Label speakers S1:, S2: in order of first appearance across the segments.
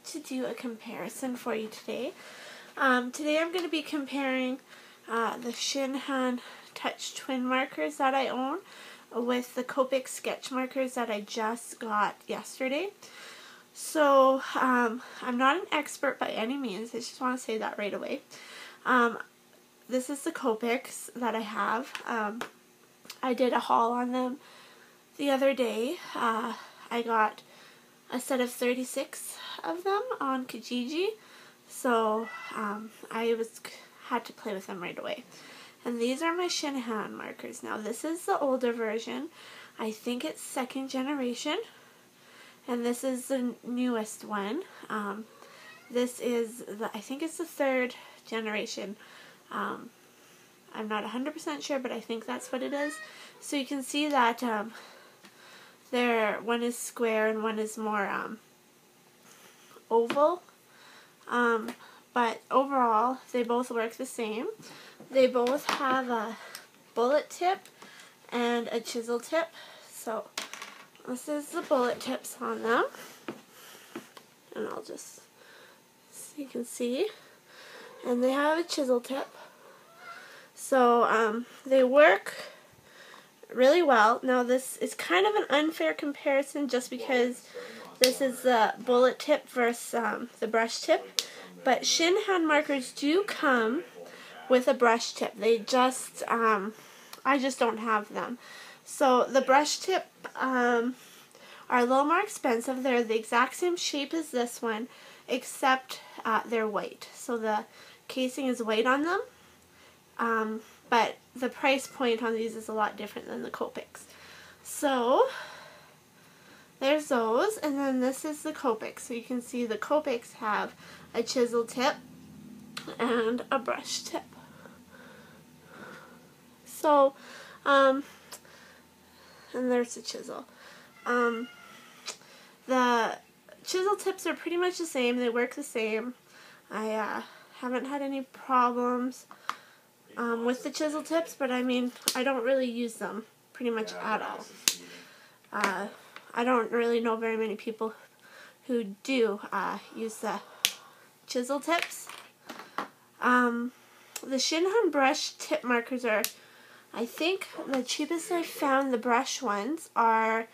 S1: to do a comparison for you today. Today I'm going to be comparing the Shinhan Touch Twin Markers that I own with the Copic sketch markers that I just got yesterday. So I'm not an expert by any means, I just want to say that right away. This is the Copics that I have. I did a haul on them the other day. I got a set of 36 of them on Kijiji, so I had to play with them right away. And these are my Shinhan markers. Now this is the older version. I think it's 2nd generation, and this is the newest one. This is I think it's the 3rd generation. I'm not 100% sure, but I think that's what it is. So you can see that one is square and one is more oval. But overall, they both work the same. They both have a bullet tip and a chisel tip. So this is the bullet tips on them. And I'll just, so you can see. And they have a chisel tip. So they work really well. Now this is kind of an unfair comparison just because this is the bullet tip versus the brush tip. But Shinhan markers do come with a brush tip. They just, I just don't have them. So the brush tip are a little more expensive. They're the exact same shape as this one, except they're white. So the casing is white on them. But the price point on these is a lot different than the Copics. So there's those, and then this is the Copic. So you can see the Copics have a chisel tip and a brush tip. So, and there's the chisel. The chisel tips are pretty much the same. They work the same. I haven't had any problems with the chisel tips, but I mean, I don't really use them pretty much at all. I don't really know very many people who do use the chisel tips. The Shinhan brush tip markers are, I think the cheapest I found, the brush ones are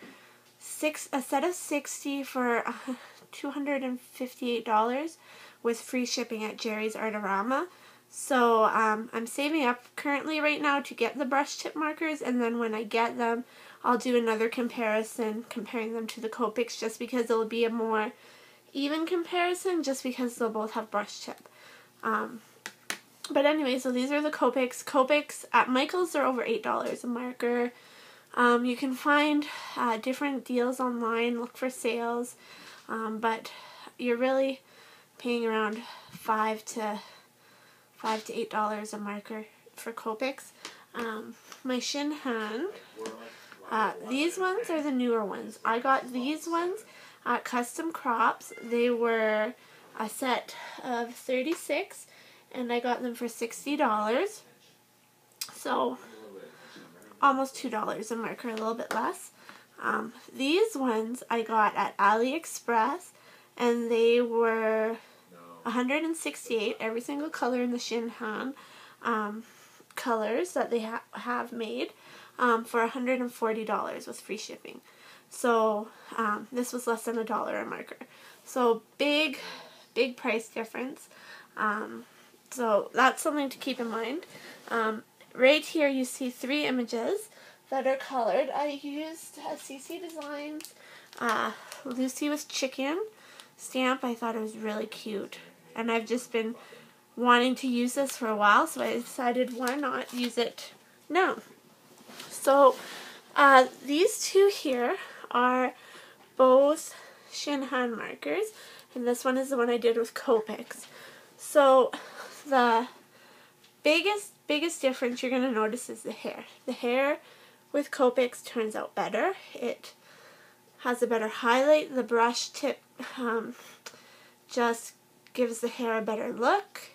S1: a set of 60 for $258 with free shipping at Jerry's Artorama. So I'm saving up currently right now to get the brush tip markers, and then when I get them, I'll do another comparison comparing them to the Copics, just because it'll be a more even comparison, just because they'll both have brush tip. But anyway, so these are the Copics. Copics at Michael's are over $8 a marker. You can find different deals online, look for sales, but you're really paying around $5 to $8 a marker for Copics. My Shinhan, these ones are the newer ones. I got these ones at Custom Crops. They were a set of 36, and I got them for $60. So almost $2 a marker, a little bit less. These ones I got at AliExpress, and they were $168, every single color in the Shinhan colors that they have made, for $140 with free shipping. So this was less than $1 a marker. So big price difference. So that's something to keep in mind. Right here you see 3 images that are colored. I used a CC Designs Lucy with Chicken stamp. I thought it was really cute, and I've just been wanting to use this for a while, so I decided why not use it now. So these two here are both Shinhan markers, and this one is the one I did with Copics. So the biggest difference you're going to notice is the hair. The hair with Copics turns out better. It has a better highlight. The brush tip just gives the hair a better look.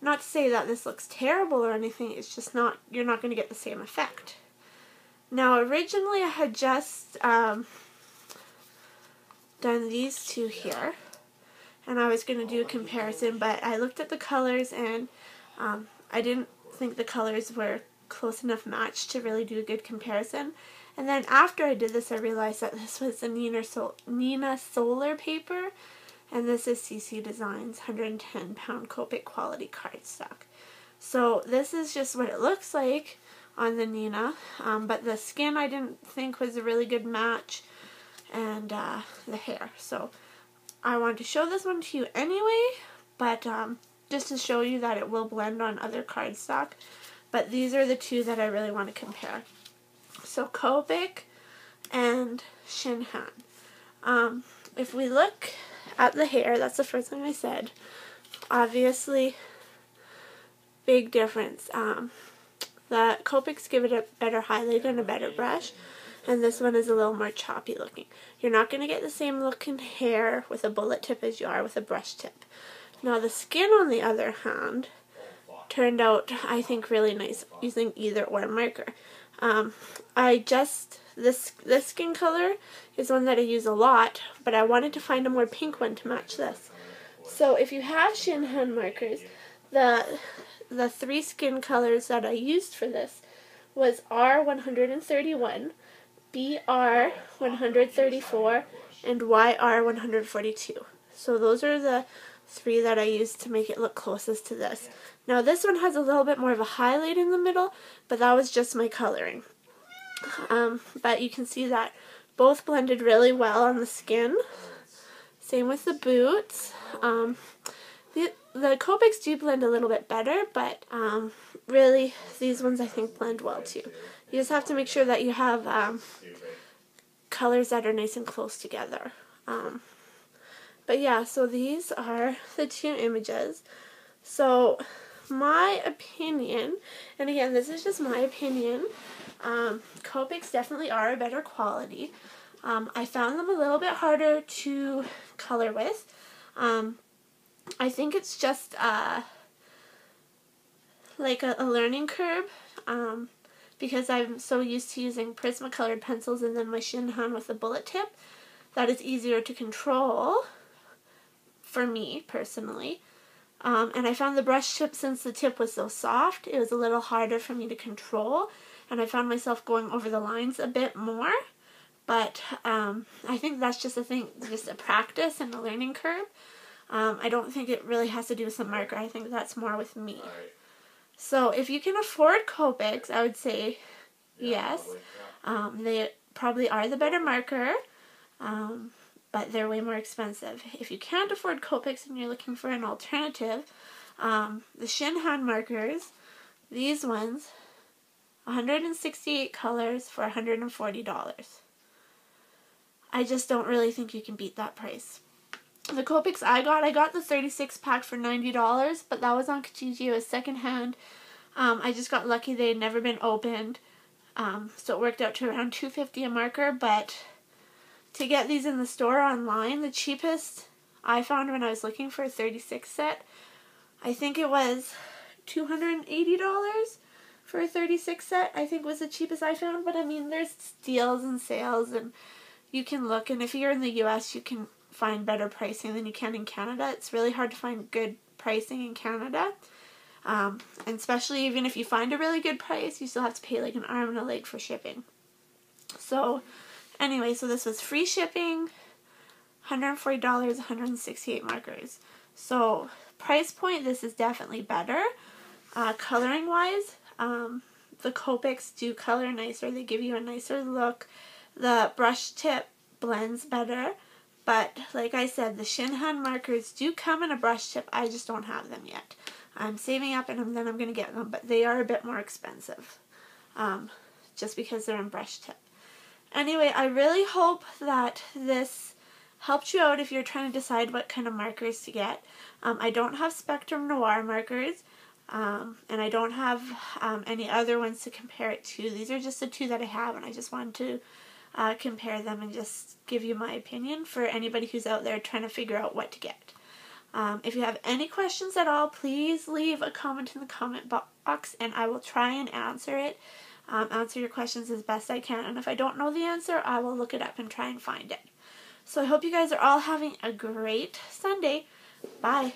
S1: Not to say that this looks terrible or anything, it's just not, you're not going to get the same effect. Now originally I had just done these two here, and I was going to do a comparison, but I looked at the colors and I didn't think the colors were close enough match to really do a good comparison. And then after I did this, I realized that this was the Neenah Solar paper, and this is CC Designs 110 pound Copic quality cardstock. So this is just what it looks like on the Neenah, but the skin I didn't think was a really good match, and the hair. So I wanted to show this one to you anyway, but just to show you that it will blend on other cardstock. But these are the two that I really want to compare. So Copic and Shinhan. If we look at the hair, that's the first thing I said. Obviously, big difference. The Copics give it a better highlight and a better brush, and this one is a little more choppy looking. You're not going to get the same looking hair with a bullet tip as you are with a brush tip. Now the skin, on the other hand, turned out, I think, really nice using either or marker. This skin color is one that I use a lot, but I wanted to find a more pink one to match this. So if you have Shinhan markers, the three skin colors that I used for this was R131, BR134, and YR142. So those are the three that I used to make it look closest to this. Now this one has a little bit more of a highlight in the middle, but that was just my coloring. But you can see that both blended really well on the skin. Same with the boots. The Copics do blend a little bit better, but really these ones I think blend well too. You just have to make sure that you have colors that are nice and close together. But yeah, so these are the two images. So my opinion, and again, this is just my opinion, Copics definitely are a better quality. I found them a little bit harder to color with. I think it's just like a learning curve, because I'm so used to using Prismacolored pencils and then my Shinhan with a bullet tip, that is easier to control for me personally. And I found the brush tip, since the tip was so soft, it was a little harder for me to control, and I found myself going over the lines a bit more. But I think that's just a practice and a learning curve. I don't think it really has to do with some marker. I think that's more with me. So if you can afford Copics, I would say yes. They probably are the better marker, but they're way more expensive. If you can't afford Copics and you're looking for an alternative, the Shinhan markers, these ones, 168 colors for $140. I just don't really think you can beat that price. The Copics I got the 36 pack for $90, but that was on Kijiji. It was secondhand. I just got lucky; they had never been opened, so it worked out to around $2.50 a marker. But to get these in the store online, the cheapest I found when I was looking for a 36 set, I think it was $280 for a 36 set. I think was the cheapest I found. But I mean, there's deals and sales, and you can look. And if you're in the U.S., you can find better pricing than you can in Canada. It's really hard to find good pricing in Canada, and especially even if you find a really good price, you still have to pay like an arm and a leg for shipping. So anyway, so this was free shipping, $140, 168 markers. So price point, this is definitely better. Coloring wise, the Copics do color nicer. They give you a nicer look. The brush tip blends better. But like I said, the Shinhan markers do come in a brush tip. I just don't have them yet. I'm saving up and then I'm going to get them, but they are a bit more expensive, just because they're in brush tip. Anyway, I really hope that this helped you out if you're trying to decide what kind of markers to get. I don't have Spectrum Noir markers, and I don't have any other ones to compare it to. These are just the two that I have, and I just wanted to compare them and just give you my opinion for anybody who's out there trying to figure out what to get. If you have any questions at all, please leave a comment in the comment box and I will try and answer it. Answer your questions as best I can, and if I don't know the answer, I will look it up and try and find it. So I hope you guys are all having a great Sunday. Bye.